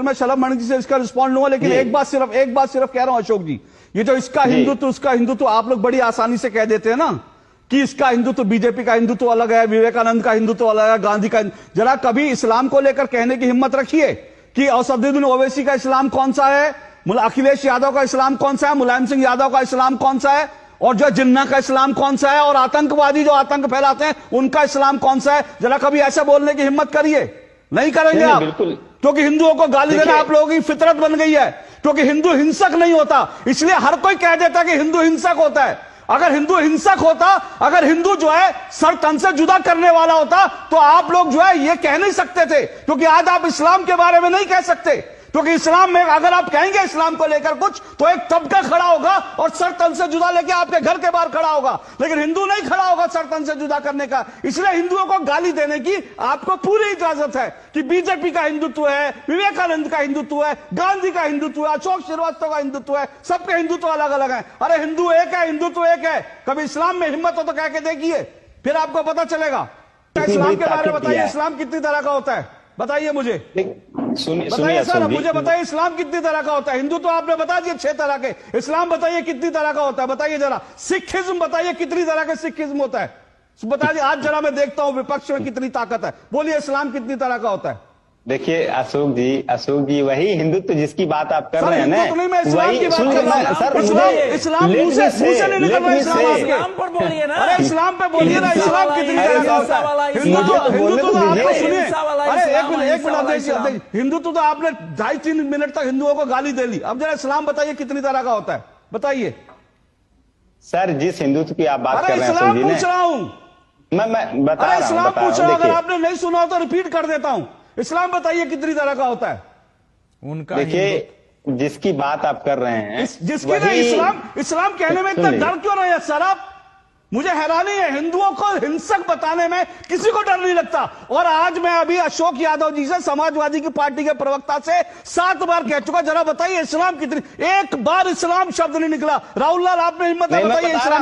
फिर मैं शलभ मणि जी से इसका रिस्पॉन्ड लूंगा, लेकिन एक बात सिर्फ कह रहा हूं अशोक जी, ये जो इसका हिंदुत्व उसका हिंदुत्व आप लोग बड़ी आसानी से कह देते हैं ना कि इसका हिंदुत्व, बीजेपी का हिंदुत्व अलग है, विवेकानंद का हिंदुत्व अलग है, गांधी का। जरा कभी इस्लाम को लेकर कहने की हिम्मत रखिए कि असदुद्दीन ओवैसी का इस्लाम कौन सा है, अखिलेश यादव का इस्लाम कौन सा है, मुलायम सिंह यादव का इस्लाम कौन सा है, और जो जिन्ना का इस्लाम कौन सा है, और आतंकवादी जो आतंक फैलाते हैं उनका इस्लाम कौन सा है। जरा कभी ऐसे बोलने की हिम्मत करिए। नहीं करेंगे आप, क्योंकि हिंदुओं को गाली देना आप लोगों की फितरत बन गई है। क्योंकि हिंदू हिंसक नहीं होता, इसलिए हर कोई कह देता कि हिंदू हिंसक होता है। अगर हिंदू हिंसक होता, अगर हिंदू जो है सर तन से जुदा करने वाला होता, तो आप लोग जो है ये कह नहीं सकते थे। क्योंकि आज आप इस्लाम के बारे में नहीं कह सकते, क्योंकि इस्लाम में अगर आप कहेंगे इस्लाम को लेकर कुछ, तो एक तबका खड़ा होगा और सर तन से जुदा लेके आपके घर के बाहर खड़ा होगा, लेकिन हिंदू नहीं खड़ा होगा सर तन से जुदा करने का। इसलिए हिंदुओं को गाली देने की आपको पूरी इजाजत है कि बीजेपी का हिंदुत्व है, विवेकानंद का हिंदुत्व है, गांधी का हिंदुत्व है, अशोक श्रीवास्तव का हिंदुत्व है, सबके हिंदुत्व अलग अलग है। अरे हिंदू एक है, हिंदुत्व एक है। कभी इस्लाम में हिम्मत हो तो कह के देखिए, फिर आपको पता चलेगा। इस्लाम के बारे में बताइए, इस्लाम कितनी तरह का होता है बताइए मुझे, बताइए सर, मुझे बताइए इस्लाम कितनी तरह का होता है। हिंदू तो आपने बता दिए 6 तरह के, इस्लाम बताइए कितनी तरह का होता है, बताइए जरा। सिखिज्म बताइए कितनी तरह का सिखिज्म होता है, बताइए। आज जरा मैं देखता हूं विपक्ष में कितनी ताकत है, बोलिए इस्लाम कितनी तरह का होता है। देखिए अशोक जी वही हिंदुत्व जिसकी बात आप कर रहे हैं ना, वही इस्लाम मुझसे नहीं निकल रहा। इस्लाम पर बोलिए ना, अरे इस्लाम पे बोलिए ना, इस्लाम कितनी तरह का होता है। हिंदुत्व तो आपने सुनिए, अरे एक मिनट, हिंदुत्व तो आपने 2.5-3 मिनट तक हिंदुओं को गाली दे ली। अब जरा इस्लाम बताइए कितनी तरह का होता है, बताइए सर। जिस हिंदुत्व की आप बात कर रहे हैं, इस्लाम पूछ रहा हूं मैं बता रहा हूं, इस्लाम पूछ रहा हूं। अगर आपने नहीं सुना तो रिपीट कर देता हूं। इस्लाम बताइए कितनी तरह का होता है उनका। देखिए जिसकी बात आप कर रहे हैं, जिसकी नहीं, इस्लाम कहने में इतना डर क्यों रहे हैं सर आप? मुझे हैरानी है, हिंदुओं को हिंसक बताने में किसी को डर नहीं लगता। और आज मैं अभी अशोक यादव जी से, समाजवादी की पार्टी के प्रवक्ता से 7 बार कह चुका, जरा बताइए इस्लाम कितनी, एक बार इस्लाम शब्द नहीं निकला। राहुल लाल आपने हिम्मत है, बताइए इस्लाम